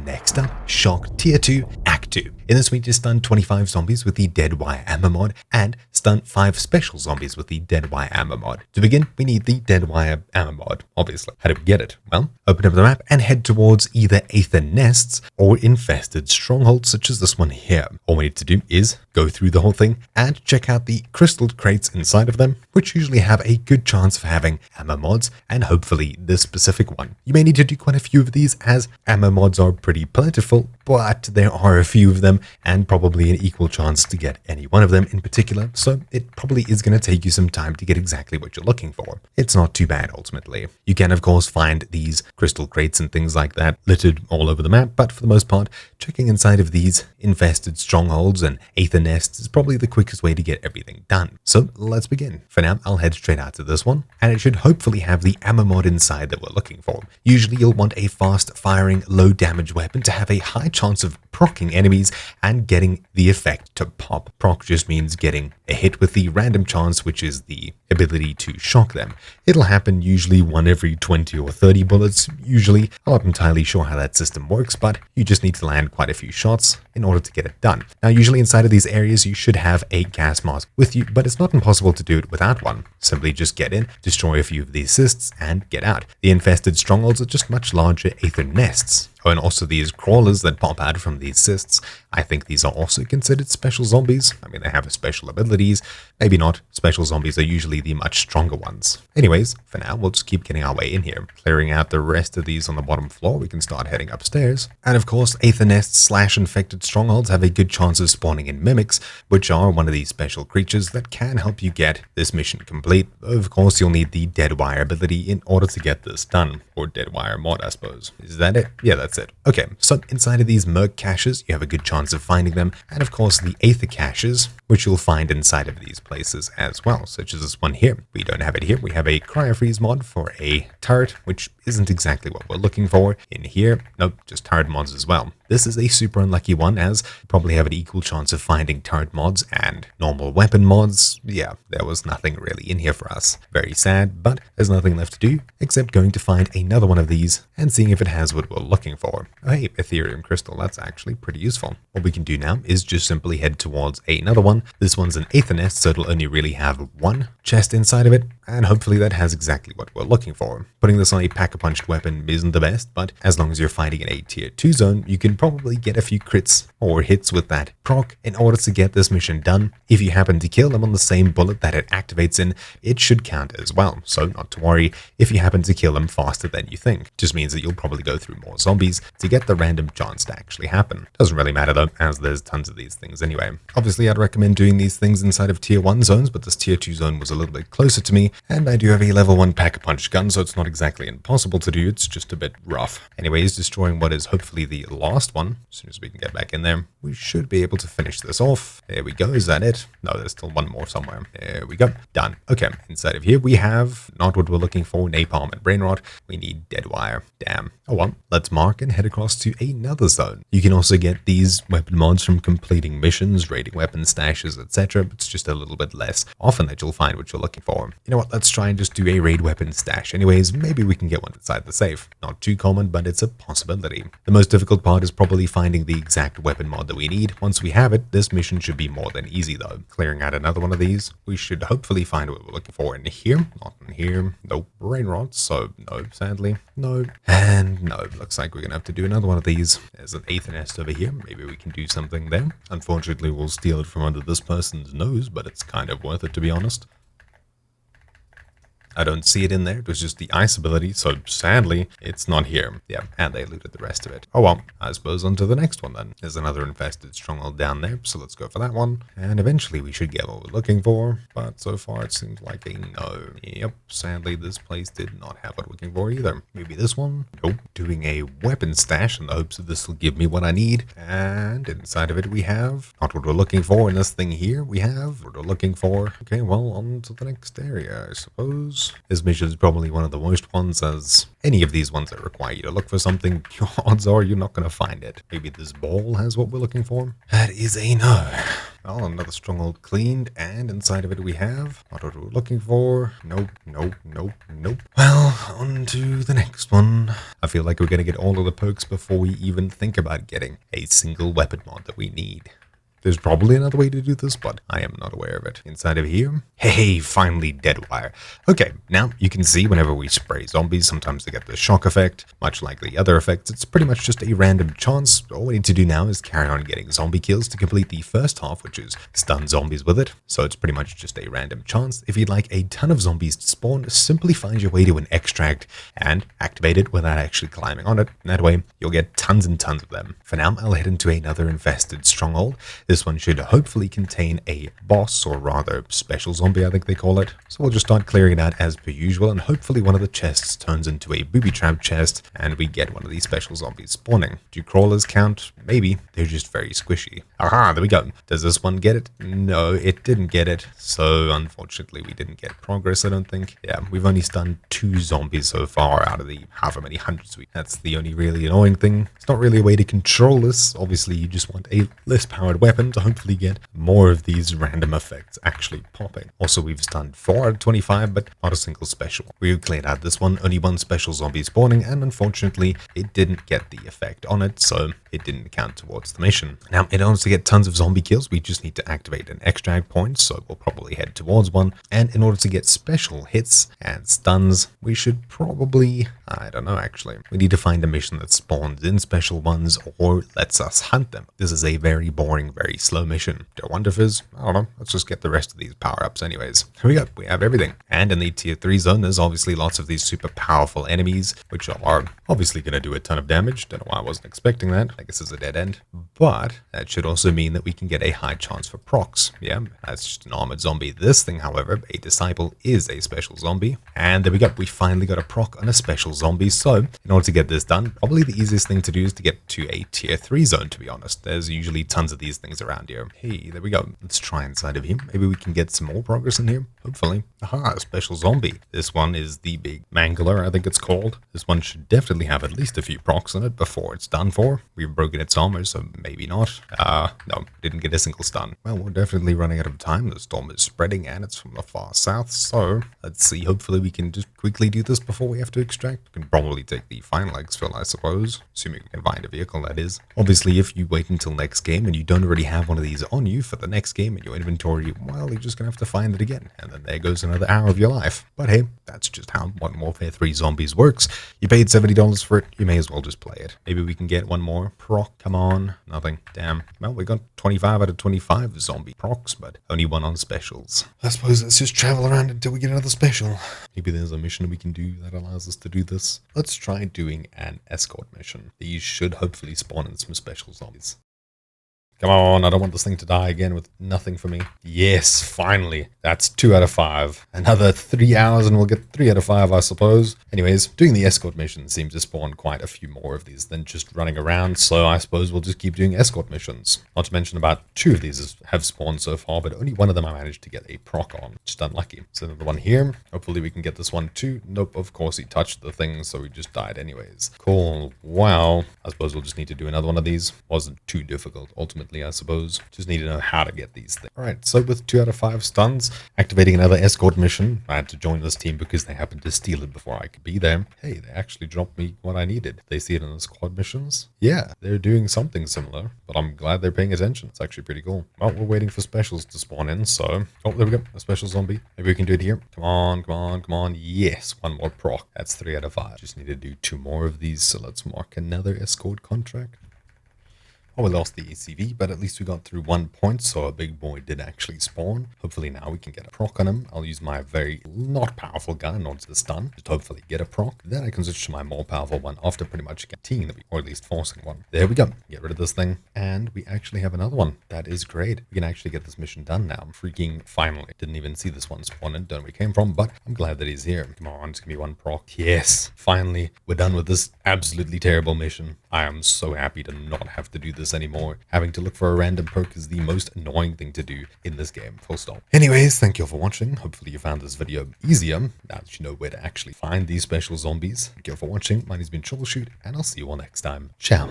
next up, Shock Tier 2 Act 2. In this we just stunned 25 zombies with the Dead Wire Ammo mod and stunned 5 special zombies with the Dead Wire Ammo mod. To begin, we need the Dead Wire Ammo mod, obviously. How do we get it? Well, open up the map and head towards either Aether Nests or infested strongholds such as this one here. All we need to do is go through the whole thing and check out the crystal crates inside of them, which usually have a good chance of having ammo mods, and hopefully this specific one. You may need to do quite a few of these as ammo mods are pretty plentiful, but there are a few of them and probably an equal chance to get any one of them in particular, so it probably is going to take you some time to get exactly what you're looking for. It's not too bad ultimately. You can of course find these crystal crates and things like that littered all over the map, but for the most part, checking inside of these infested strongholds and Aether Nests is probably the quickest way to get everything done. So let's begin. For now, I'll head straight out to this one, and it should hopefully have the ammo mod inside that we're looking for. Usually you'll want a fast firing, low damage weapon to have a high chance of proccing enemies and getting the effect to pop. Proc just means getting a hit with the random chance, which is the ability to shock them. It'll happen usually 1 every 20 or 30 bullets, usually. I'm not entirely sure how that system works, but you just need to land quite a few shots in order to get it done. Now, usually inside of these areas, you should have a gas mask with you, but it's not impossible to do it without one. Simply just get in, destroy a few of these cysts, and get out. The infested strongholds are just much larger Aether Nests. Oh, and also these crawlers that pop out from these cysts. I think these are also considered special zombies. I mean, they have special abilities. Maybe not. Special zombies are usually the much stronger ones. Anyways, for now, we'll just keep getting our way in here. Clearing out the rest of these on the bottom floor, we can start heading upstairs. And of course, Aether Nests / infected strongholds have a good chance of spawning in mimics, which are one of these special creatures that can help you get this mission complete. Of course, you'll need the Dead Wire ability in order to get this done. Or Dead Wire mod, I suppose. Is that it? Yeah, that's it. Okay, so inside of these Merc caches, you have a good chance of finding them, and of course the Aether caches, which you'll find inside of these places as well, such as this one here. We don't have it here. We have a Cryofreeze mod for a turret, which isn't exactly what we're looking for. In here, nope, just turret mods as well. This is a super unlucky one, as you probably have an equal chance of finding turret mods and normal weapon mods. Yeah, there was nothing really in here for us. Very sad, but there's nothing left to do except going to find another one of these and seeing if it has what we're looking for. Oh, hey, Ethereum Crystal, that's actually pretty useful. What we can do now is just simply head towards another one. This one's an Aether Nest, so it'll only really have one chest inside of it, and hopefully that has exactly what we're looking for. Putting this on a pack-a-punched weapon isn't the best, but as long as you're fighting in a tier 2 zone, you can probably get a few crits or hits with that proc in order to get this mission done. If you happen to kill them on the same bullet that it activates in, it should count as well, so not to worry if you happen to kill them faster than you think. Just means that you'll probably go through more zombies to get the random chance to actually happen. Doesn't really matter though, as there's tons of these things anyway. Obviously, I'd recommend doing these things inside of tier 1 zones, but this tier 2 zone was a little bit closer to me, and I do have a level 1 pack-a-punch gun, so it's not exactly impossible to do, it's just a bit rough. Anyways, destroying what is hopefully the last one, as soon as we can get back in there, we should be able to finish this off. There we go, is that it? No, there's still one more somewhere. There we go, done. Okay, inside of here we have not what we're looking for, napalm and brain rot. We need Dead Wire. Damn. Oh well, let's mark and head across to another zone. You can also get these weapon mods from completing missions, raiding weapon stashes, etc. It's just a little bit less often that you'll find what you're looking for. You know what, let's try and just do a raid weapon stash anyways. Maybe we can get one inside the safe. Not too common, but it's a possibility. The most difficult part is probably finding the exact weapon mod that we need. Once we have it, this mission should be more than easy though. Clearing out another one of these, we should hopefully find what we're looking for in here. Not in here. Nope. Brain rot, so no, sadly. No. And no, looks like we're gonna have to do another one of these. There's an Aether Nest over here. Maybe we can do something there. Unfortunately, we'll steal it from under this person's nose, but it's kind of worth it to be honest. I don't see it in there. It was just the ice ability, so sadly, it's not here. Yeah, and they looted the rest of it. Oh well, I suppose on to the next one then. There's another infested stronghold down there, so let's go for that one. And eventually we should get what we're looking for, but so far it seems like a no. Yep, sadly this place did not have what we're looking for either. Maybe this one? Nope. Doing a weapon stash in the hopes that this will give me what I need. And inside of it we have not what we're looking for. In this thing here we have what we're looking for. Okay, well, on to the next area, I suppose. This mission is probably one of the worst ones, as any of these ones that require you to look for something, odds are you're not going to find it. Maybe this ball has what we're looking for? That is a no. Well, another stronghold cleaned, and inside of it we have not what we're looking for. Nope, nope, nope, nope. Well, on to the next one. I feel like we're going to get all of the perks before we even think about getting a single weapon mod that we need. There's probably another way to do this, but I am not aware of it. Inside of here, hey, finally dead wire. Okay, now you can see whenever we spray zombies, sometimes they get the shock effect. Much like the other effects, it's pretty much just a random chance. All we need to do now is carry on getting zombie kills to complete the first half, which is stun zombies with it. So it's pretty much just a random chance. If you'd like a ton of zombies to spawn, simply find your way to an extract and activate it without actually climbing on it. And that way, you'll get tons and tons of them. For now, I'll head into another infested stronghold. This one should hopefully contain a boss, or rather special zombie I think they call it. So we'll just start clearing it out as per usual, and hopefully one of the chests turns into a booby trap chest and we get one of these special zombies spawning. Do crawlers count? Maybe. They're just very squishy. Aha, there we go. Does this one get it? No, it didn't get it. So unfortunately we didn't get progress, I don't think. Yeah, we've only stunned 2 zombies so far out of the however many hundreds that's the only really annoying thing. It's not really a way to control this. Obviously you just want a less powered weapon to hopefully get more of these random effects actually popping. Also, we've stunned 4 out of 25, but not a single special. We cleared out this one, only 1 special zombie spawning, and unfortunately, it didn't get the effect on it, so it didn't count towards the mission. Now, in order to get tons of zombie kills, we just need to activate an extract point, so we'll probably head towards one. And in order to get special hits and stuns, we should probably, I don't know actually, we need to find a mission that spawns in special ones or lets us hunt them. This is a very boring, very slow mission. Do I wonder if it's, I don't know, let's just get the rest of these power-ups anyways. Here we go, we have everything. And in the tier 3 zone, there's obviously lots of these super powerful enemies, which are obviously going to do a ton of damage. Don't know why I wasn't expecting that. I guess it's a dead end. But that should also mean that we can get a high chance for procs. Yeah, that's just an armored zombie. This thing, however, a disciple is a special zombie. And there we go, we finally got a proc on a special zombie. So in order to get this done, probably the easiest thing to do is to get to a tier 3 zone, to be honest. There's usually tons of these things around here. Hey, there we go. Let's try inside of here. Maybe we can get some more progress in here. Hopefully. Aha, special zombie. This one is the big mangler, I think it's called. This one should definitely have at least a few procs in it before it's done for. We've broken its armor, so maybe not. No, didn't get a single stun. Well, we're definitely running out of time. The storm is spreading and it's from the far south. So let's see. Hopefully we can just quickly do this before we have to extract. We can probably take the final exfil, I suppose. Assuming we can find a vehicle, that is. Obviously, if you wait until next game and you don't already have one of these on you for the next game in your inventory, well, you're just going to have to find it again. And then there goes another hour of your life. But hey, that's just how Modern Warfare 3 Zombies works. You paid $70 for it, you may as well just play it. Maybe we can get one more proc. Come on. Nothing. Damn. Well, we got 25 out of 25 zombie procs, but only 1 on specials. I suppose let's just travel around until we get another special. Maybe there's a mission we can do that allows us to do this. Let's try doing an escort mission. These should hopefully spawn in some special zombies. Come on, I don't want this thing to die again with nothing for me. Yes, finally. That's 2 out of 5. Another 3 hours and we'll get 3 out of 5, I suppose. Anyways, doing the escort mission seems to spawn quite a few more of these than just running around, so I suppose we'll just keep doing escort missions. Not to mention about 2 of these have spawned so far, but only 1 of them I managed to get a proc on. Just unlucky. So another one here. Hopefully we can get this one too. Nope, of course he touched the thing, so we just died anyways. Cool. Wow. I suppose we'll just need to do another one of these. Wasn't too difficult, ultimately. I suppose. Just need to know how to get these things. Alright, so with 2 out of 5 stuns, activating another escort mission. I had to join this team because they happened to steal it before I could be there. Hey, they actually dropped me what I needed. They see it in the squad missions. Yeah, they're doing something similar, but I'm glad they're paying attention. It's actually pretty cool. Well, we're waiting for specials to spawn in, so... Oh, there we go. A special zombie. Maybe we can do it here. Come on, come on, come on. Yes, 1 more proc. That's 3 out of 5. Just need to do 2 more of these, so let's mark another escort contract. Oh, we lost the ACV, but at least we got through 1 point, so a big boy did actually spawn. Hopefully now we can get a proc on him. I'll use my very not powerful gun in order to stun, just hopefully get a proc. Then I can switch to my more powerful one after pretty much guaranteeing that or at least forcing one. There we go. Get rid of this thing. And we actually have another one. That is great. We can actually get this mission done now. Freaking finally. Didn't even see this one spawn in. Don't know where he came from, but I'm glad that he's here. Come on, just give me 1 proc. Yes, finally. We're done with this absolutely terrible mission. I am so happy to not have to do this anymore. Having to look for a random perk is the most annoying thing to do in this game, full stop. Anyways, thank you all for watching. Hopefully you found this video easier now that you know where to actually find these special zombies. Thank you all for watching. My name's been Troubleshoot, and I'll see you all next time. Ciao.